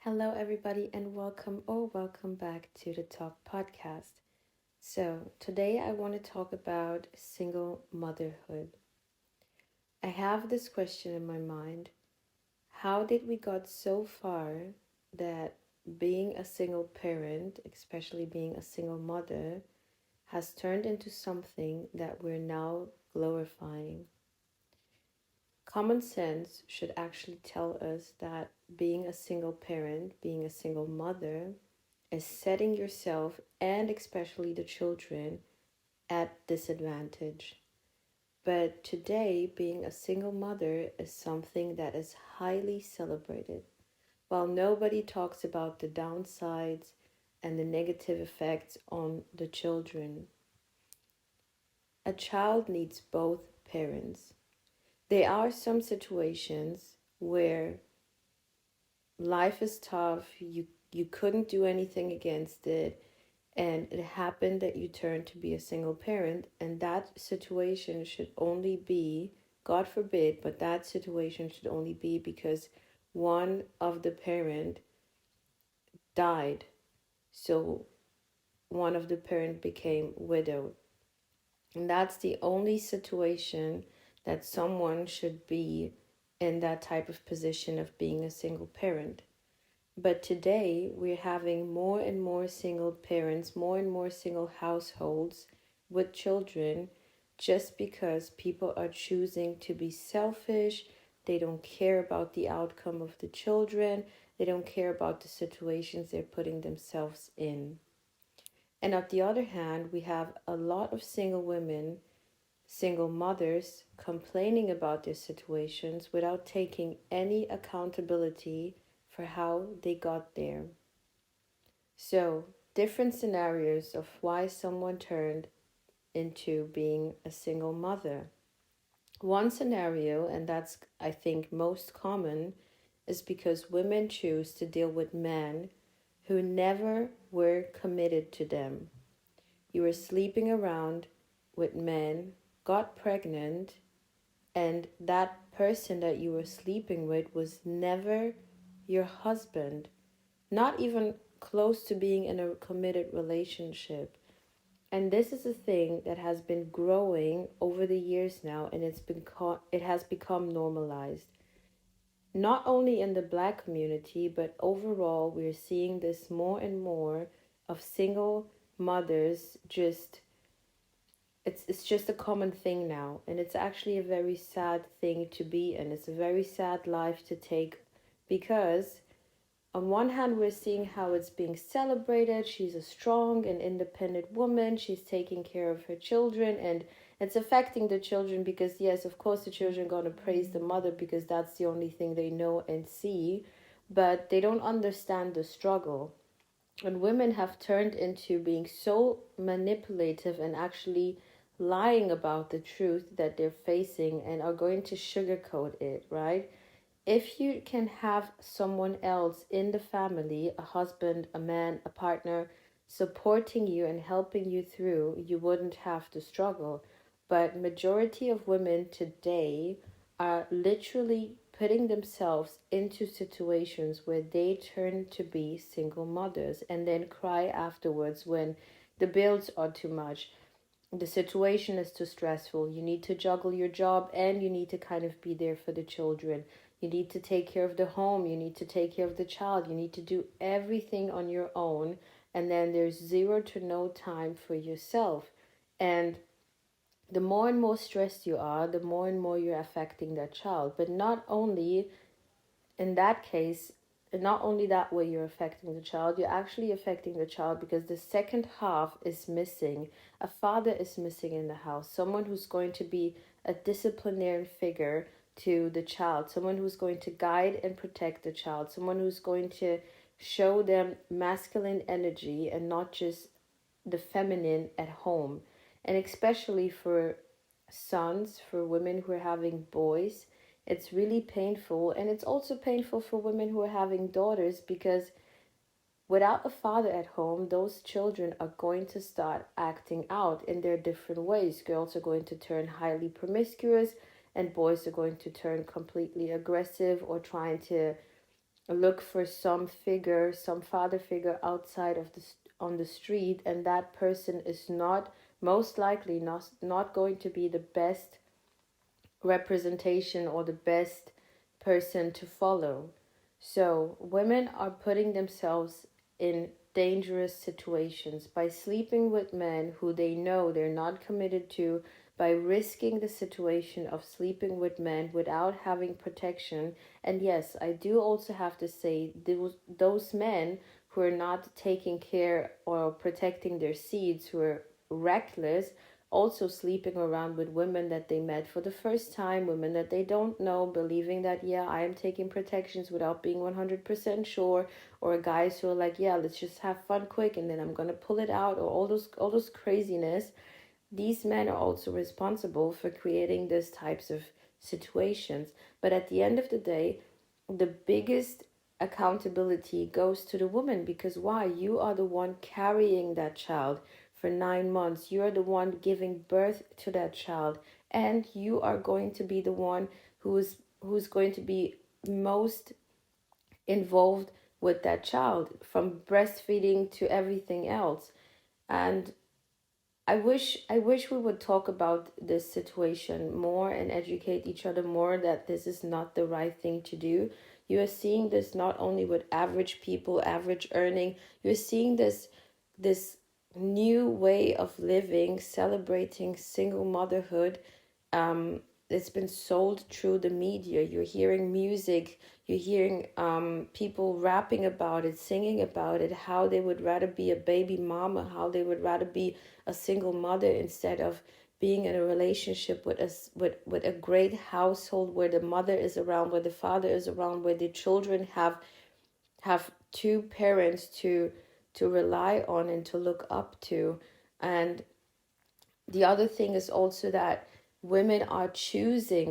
Hello, everybody, and welcome back to the Talk Podcast. So, today I want to talk about single motherhood. I have this question in my mind. How did we got so far that being a single parent, especially being a single mother, has turned into something that we're now glorifying? Common sense should actually tell us that being a single parent, being a single mother, is setting yourself and especially the children at disadvantage. But today, being a single mother is something that is highly celebrated. While nobody talks about the downsides and the negative effects on the children, a child needs both parents. There are some situations where life is tough, you couldn't do anything against it, and it happened that you turned to be a single parent, and that situation should only be, God forbid, but that situation should only be because one of the parent died. So one of the parent became widowed. And that's the only situation that someone should be in that type of position of being a single parent. But today, we're having more and more single parents, more and more single households with children just because people are choosing to be selfish. They don't care about the outcome of the children, they don't care about the situations they're putting themselves in. And on the other hand, we have a lot of single women, single mothers complaining about their situations without taking any accountability for how they got there. So, different scenarios of why someone turned into being a single mother. One scenario, and that's I think most common, is because women choose to deal with men who never were committed to them. You were sleeping around with men, got pregnant, and that person that you were sleeping with was never your husband, not even close to being in a committed relationship. And this is a thing that has been growing over the years now, and it has become normalized. Not only in the black community, but overall, we're seeing this more and more of single mothers just it's just a common thing now, and it's actually a very sad thing to be in. It's a very sad life to take because on one hand, we're seeing how it's being celebrated. She's a strong and independent woman. She's taking care of her children, and it's affecting the children because, yes, of course, the children are going to praise the mother because that's the only thing they know and see, but they don't understand the struggle. And women have turned into being so manipulative and actually lying about the truth that they're facing and are going to sugarcoat it, right? If you can have someone else in the family, a husband, a man, a partner, supporting you and helping you through, you wouldn't have to struggle. But majority of women today are literally putting themselves into situations where they turn to be single mothers and then cry afterwards when the bills are too much, the situation is too stressful. You need to juggle your job and you need to kind of be there for the children. You need to take care of the home. You need to take care of the child. You need to do everything on your own. And then there's zero to no time for yourself. And the more and more stressed you are, the more and more you're affecting that child. But not only in that case, not only that way you're affecting the child, you're actually affecting the child because the second half is missing. A father is missing in the house, someone who's going to be a disciplinary figure to the child, someone who's going to guide and protect the child, someone who's going to show them masculine energy and not just the feminine at home. And especially for sons, for women who are having boys, it's really painful. And it's also painful for women who are having daughters because without a father at home, those children are going to start acting out in their different ways. Girls are going to turn highly promiscuous, and boys are going to turn completely aggressive or trying to look for some figure, some father figure outside of on the street, and that person is not, most likely not going to be the best representation or the best person to follow. So women are putting themselves in dangerous situations by sleeping with men who they know they're not committed to, by risking the situation of sleeping with men without having protection. And yes, I do also have to say, those men who are not taking care or protecting their seeds, who are reckless, also sleeping around with women that they met for the first time, women that they don't know, believing that, yeah, I am taking protections without being 100% sure, or guys who are like, yeah, let's just have fun quick and then I'm gonna pull it out, or all those craziness. These men are also responsible for creating these types of situations. But at the end of the day, the biggest accountability goes to the woman, because why? You are the one carrying that child for 9 months. You are the one giving birth to that child, and you are going to be the one who's going to be most involved with that child, from breastfeeding to everything else. And I wish we would talk about this situation more and educate each other more that this is not the right thing to do. You are seeing this not only with average people, average earning, you're seeing this new way of living, celebrating single motherhood. It's been sold through the media. You're hearing music, you're hearing people rapping about it, singing about it, how they would rather be a baby mama, how they would rather be a single mother instead of being in a relationship with with a great household where the mother is around, where the father is around, where the children have two parents to rely on and to look up to. And the other thing is also that women are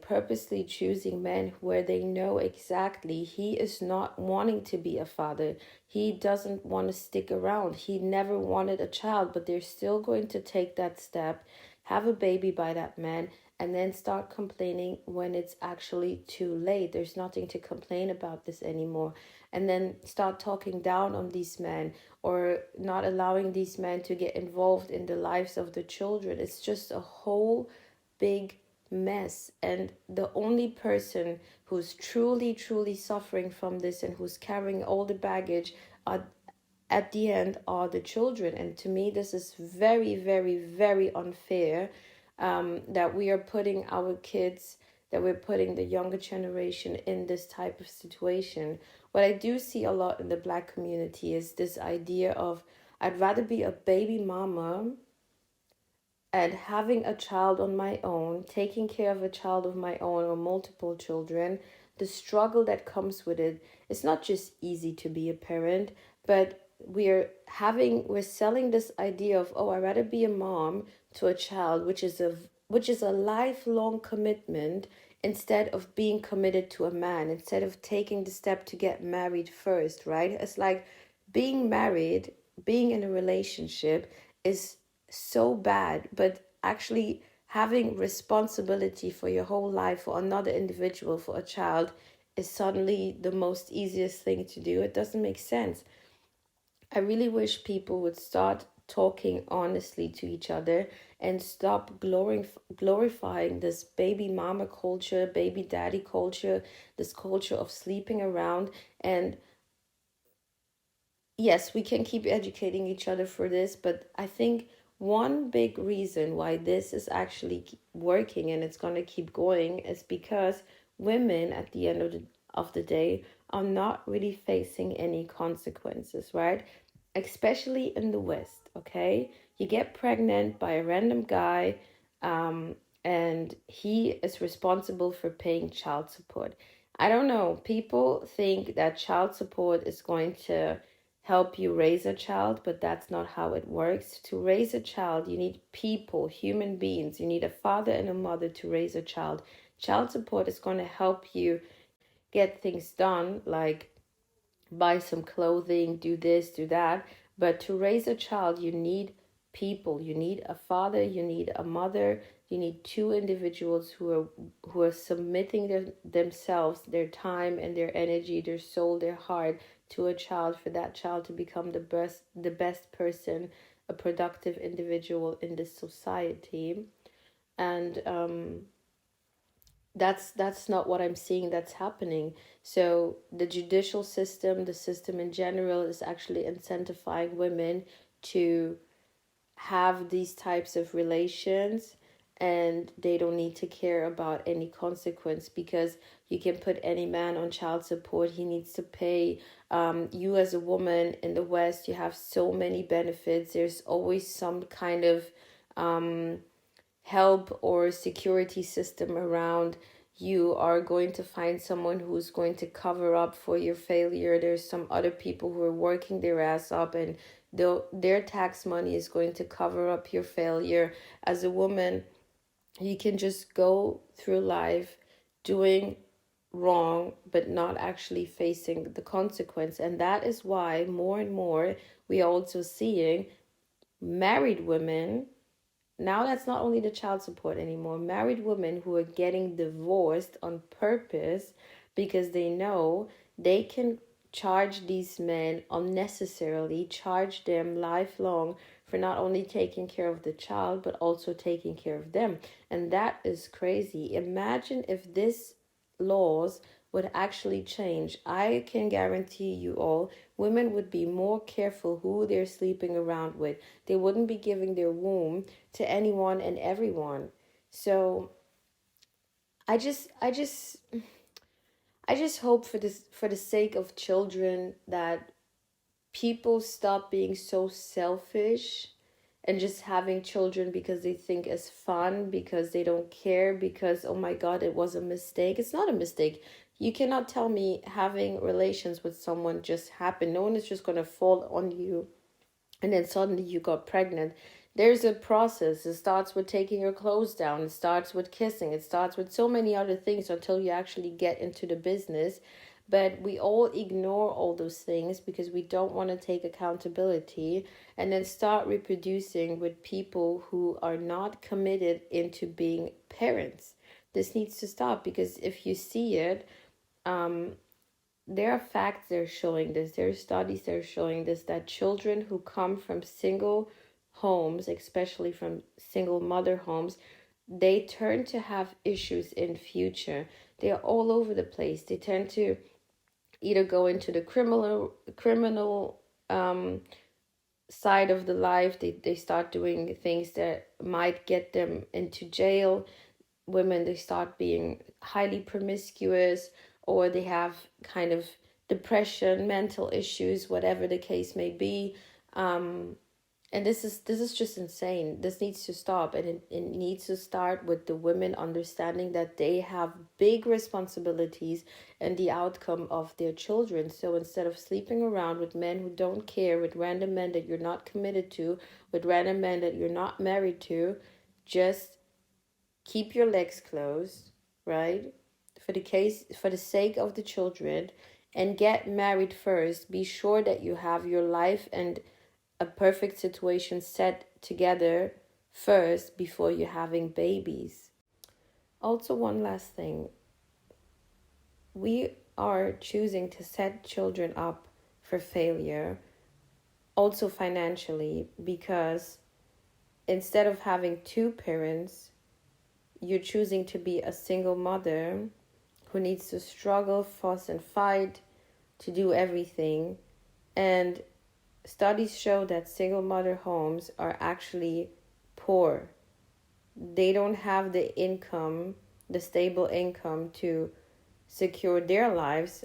purposely choosing men where they know exactly he is not wanting to be a father. He doesn't want to stick around. He never wanted a child, but they're still going to take that step, have a baby by that man, and then start complaining when it's actually too late. There's nothing to complain about this anymore. And then start talking down on these men, or not allowing these men to get involved in the lives of the children. It's just a whole big mess. And the only person who's truly, truly suffering from this and who's carrying all the baggage are, at the end, are the children. And to me, this is very, very, very unfair, that we are putting our kids, that we're putting the younger generation in this type of situation. What I do see a lot in the Black community is this idea of, I'd rather be a baby mama and having a child on my own, taking care of a child of my own or multiple children. The struggle that comes with it, it's not just easy to be a parent, but we're selling this idea of, oh, I'd rather be a mom to a child, which is a lifelong commitment, instead of being committed to a man, instead of taking the step to get married first, right? It's like being married, being in a relationship is so bad, but actually having responsibility for your whole life, for another individual, for a child, is suddenly the most easiest thing to do. It doesn't make sense. I really wish people would start talking honestly to each other and stop glorifying this baby mama culture, baby daddy culture, this culture of sleeping around. And yes, we can keep educating each other for this, but I think one big reason why this is actually working and it's going to keep going is because women, at the end of the day, are not really facing any consequences, right? Especially in the West, okay? You get pregnant by a random guy, um, and he is responsible for paying child support. I don't know. People think that child support is going to help you raise a child, but that's not how it works. To raise a child, you need people, human beings. You need a father and a mother to raise a child. Child support is going to help you get things done, like buy some clothing, do this, do that. But to raise a child, you need people. You need a father, you need a mother, You need two individuals who are submitting themselves, their time and their energy, their soul, their heart to a child, for that child to become the best person, a productive individual in this society. And that's not what I'm seeing that's happening. So the judicial system, the system in general, is actually incentivizing women to have these types of relations, and they don't need to care about any consequence, because you can put any man on child support. He needs to pay. You as a woman in the West, you have so many benefits. There's always some kind of help or security system around. You are going to find someone who's going to cover up for your failure. There's some other people who are working their ass up, and their tax money is going to cover up your failure. As a woman, you can just go through life doing wrong but not actually facing the consequence. And that is why more and more we are also seeing married women. Now that's not only the child support anymore. Married women who are getting divorced on purpose because they know they can charge these men unnecessarily, charge them lifelong for not only taking care of the child but also taking care of them. And that is crazy. Imagine if this laws would actually change. I can guarantee you all, women would be more careful who they're sleeping around with. They wouldn't be giving their womb to anyone and everyone. So I just hope for the sake of children that people stop being so selfish and just having children because they think it's fun, because they don't care, because oh my god, it was a mistake. It's not a mistake. You cannot tell me having relations with someone just happened. No one is just going to fall on you and then suddenly you got pregnant. There's a process. It starts with taking your clothes down. It starts with kissing. It starts with so many other things until you actually get into the business. But we all ignore all those things because we don't want to take accountability, and then start reproducing with people who are not committed into being parents. This needs to stop, because if you see it, there are facts that are showing this. There are studies that are showing this, that children who come from single homes, especially from single mother homes, they turn to have issues in future. They are all over the place. They tend to either go into the criminal side of the life. They start doing things that might get them into jail. Women, they start being highly promiscuous, or they have kind of depression, mental issues, whatever the case may be. And this is just insane. This needs to stop, and it needs to start with the women understanding that they have big responsibilities and the outcome of their children. So instead of sleeping around with men who don't care, with random men that you're not committed to, with random men that you're not married to, just keep your legs closed, right? For the sake of the children, and get married first. Be sure that you have your life and a perfect situation set together first before you're having babies. Also, one last thing. We are choosing to set children up for failure, also financially, because instead of having two parents, you're choosing to be a single mother who needs to struggle, fuss, and fight to do everything. And studies show that single mother homes are actually poor. They don't have the income, the stable income to secure their lives,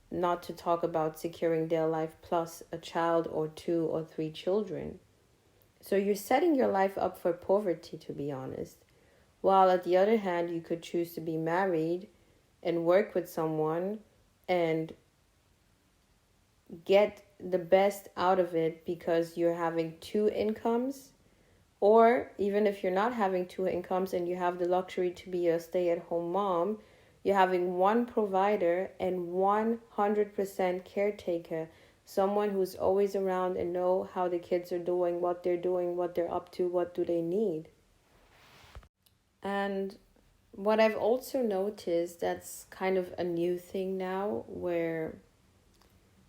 not to talk about securing their life plus a child or two or three children. So you're setting your life up for poverty, to be honest. While at the other hand, you could choose to be married and work with someone and get the best out of it because you're having two incomes. Or even if you're not having two incomes and you have the luxury to be a stay-at-home mom, you're having one provider and 100% caretaker, someone who's always around and know how the kids are doing, what they're up to, what do they need. And what I've also noticed, that's kind of a new thing now, where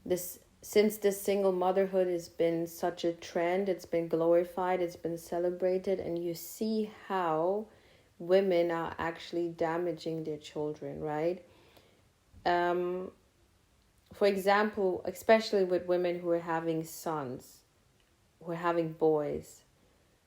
this since this single motherhood has been such a trend, it's been glorified, it's been celebrated, and you see how women are actually damaging their children, right? um for example, especially with women who are having sons, who are having boys,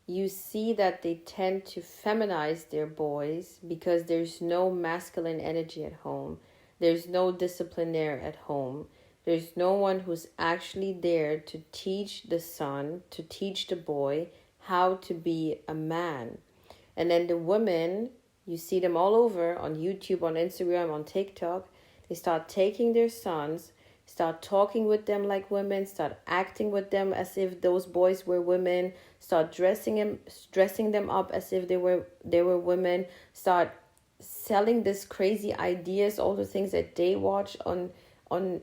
you see that they tend to feminize their boys because there's no masculine energy at home. There's no disciplinary at home. There's no one who's actually there to teach the son, to teach the boy how to be a man. And then the women, you see them all over on YouTube, on Instagram, on TikTok. They start taking their sons, start talking with them like women, start acting with them as if those boys were women, start dressing them up as if they were women, start selling this crazy ideas, all the things that they watch on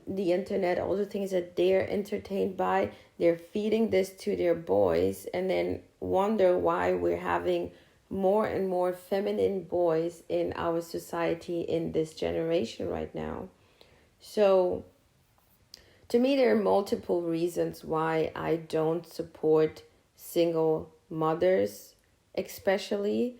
the internet, all the things that they're entertained by. They're feeding this to their boys, and then wonder why we're having more and more feminine boys in our society in this generation right now. So, to me, there are multiple reasons why I don't support single mothers, especially.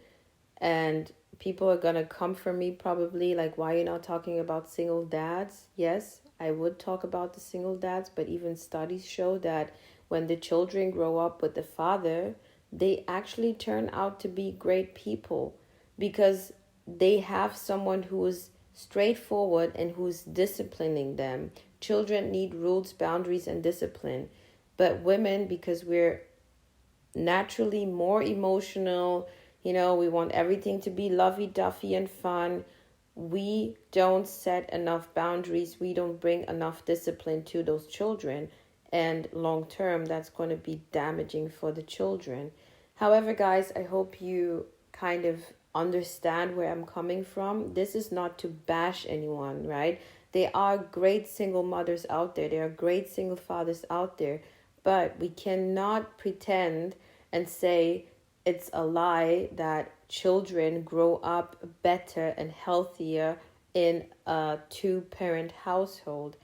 And people are gonna come for me probably, like, why are you not talking about single dads? Yes, I would talk about the single dads, but even studies show that when the children grow up with the father, they actually turn out to be great people because they have someone who is straightforward and who's disciplining them. Children need rules, boundaries, and discipline. But women, because we're naturally more emotional, we want everything to be lovey-dovey and fun. We don't set enough boundaries. We don't bring enough discipline to those children. And long term, that's going to be damaging for the children. However, guys, I hope you kind of understand where I'm coming from. This is not to bash anyone, right? There are great single mothers out there. There are great single fathers out there. But we cannot pretend and say it's a lie that children grow up better and healthier in a two-parent household.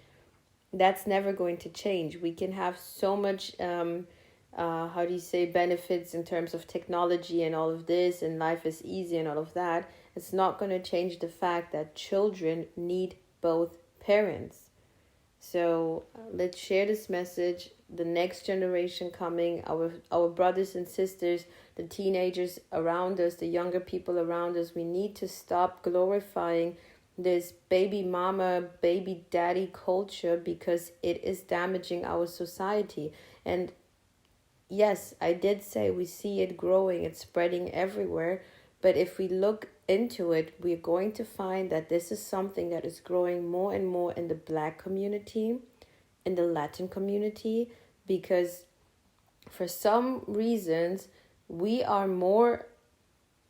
That's never going to change. We can have so much how do you say, benefits in terms of technology and all of this, and life is easy and all of that. It's not going to change the fact that children need both parents. So let's share this message. The next generation coming, our brothers and sisters, the teenagers around us, the younger people around us, we need to stop glorifying this baby mama, baby daddy culture because it is damaging our society. And yes, I did say we see it growing, it's spreading everywhere. But if we look into it, we're going to find that this is something that is growing more and more in the Black community, in the Latin community, because for some reasons, we are more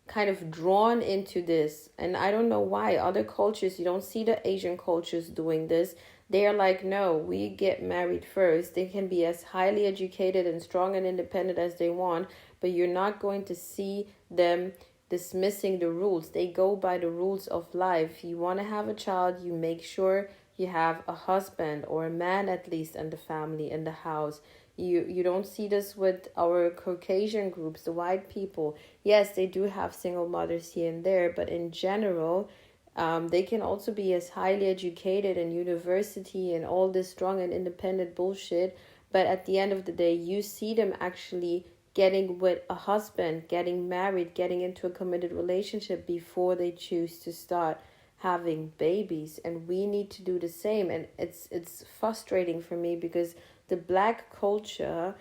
kind of drawn into this. And I don't know why. Other cultures, you don't see the Asian cultures doing this. They're like, no, we get married first. They can be as highly educated and strong and independent as they want, but you're not going to see them dismissing the rules. They go by the rules of life. You want to have a child, you make sure you have a husband or a man at least in the family, in the house. You don't see this with our Caucasian groups, the white people. Yes, they do have single mothers here and there, but in general, they can also be as highly educated in university and all this strong and independent bullshit. But at the end of the day, you see them actually getting with a husband, getting married, getting into a committed relationship before they choose to start having babies. And we need to do the same. And it's frustrating for me because the Black culture,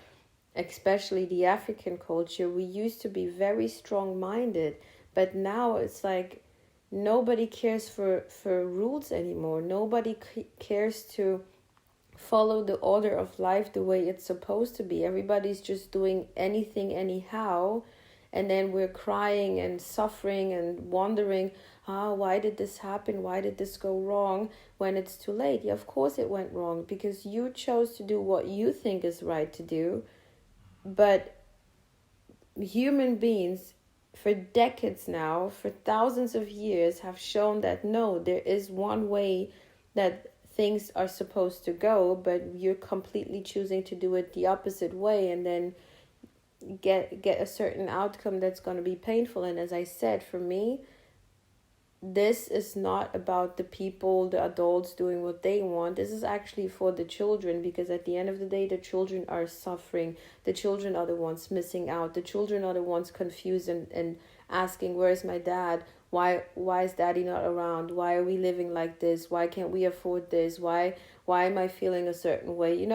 especially the African culture, we used to be very strong-minded, but now it's like nobody cares for rules anymore. Nobody cares to follow the order of life the way it's supposed to be. Everybody's just doing anything anyhow, and then we're crying and suffering and wondering, why did this happen? Why did this go wrong? When it's too late. Yeah, of course it went wrong because you chose to do what you think is right to do. But human beings for decades now, for thousands of years, have shown that no, there is one way that things are supposed to go, but you're completely choosing to do it the opposite way, and then get a certain outcome that's going to be painful. And as I said, for me, this is not about the people, the adults doing what they want. This is actually for the children, because at the end of the day, the children are suffering. The children are the ones missing out. The children are the ones confused and asking, where's my dad? Why is daddy not around? Why are we living like this? Why can't we afford this? Why am I feeling a certain way?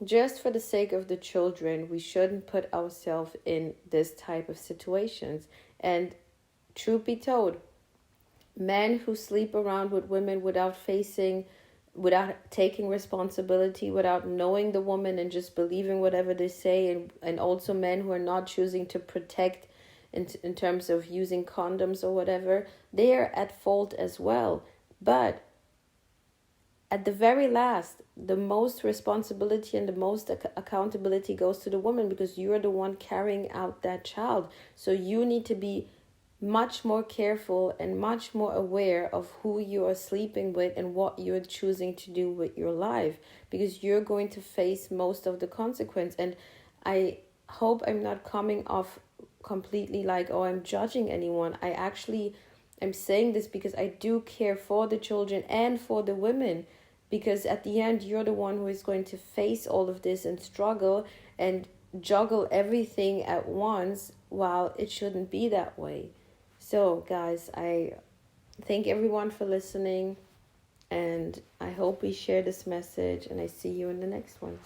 Just for the sake of the children, we shouldn't put ourselves in this type of situations. And truth be told, men who sleep around with women without taking responsibility, without knowing the woman and just believing whatever they say, and also men who are not choosing to protect in terms of using condoms or whatever, they are at fault as well. But at the very last, the most responsibility and the most accountability goes to the woman, because you're the one carrying out that child. So you need to be much more careful and much more aware of who you are sleeping with and what you're choosing to do with your life, because you're going to face most of the consequence. And I hope I'm not coming off completely like, oh, I'm judging anyone. I'm saying this because I do care for the children and for the women, because at the end, you're the one who is going to face all of this and struggle and juggle everything at once, while it shouldn't be that way. So, guys, I thank everyone for listening, and I hope we share this message, and I see you in the next one.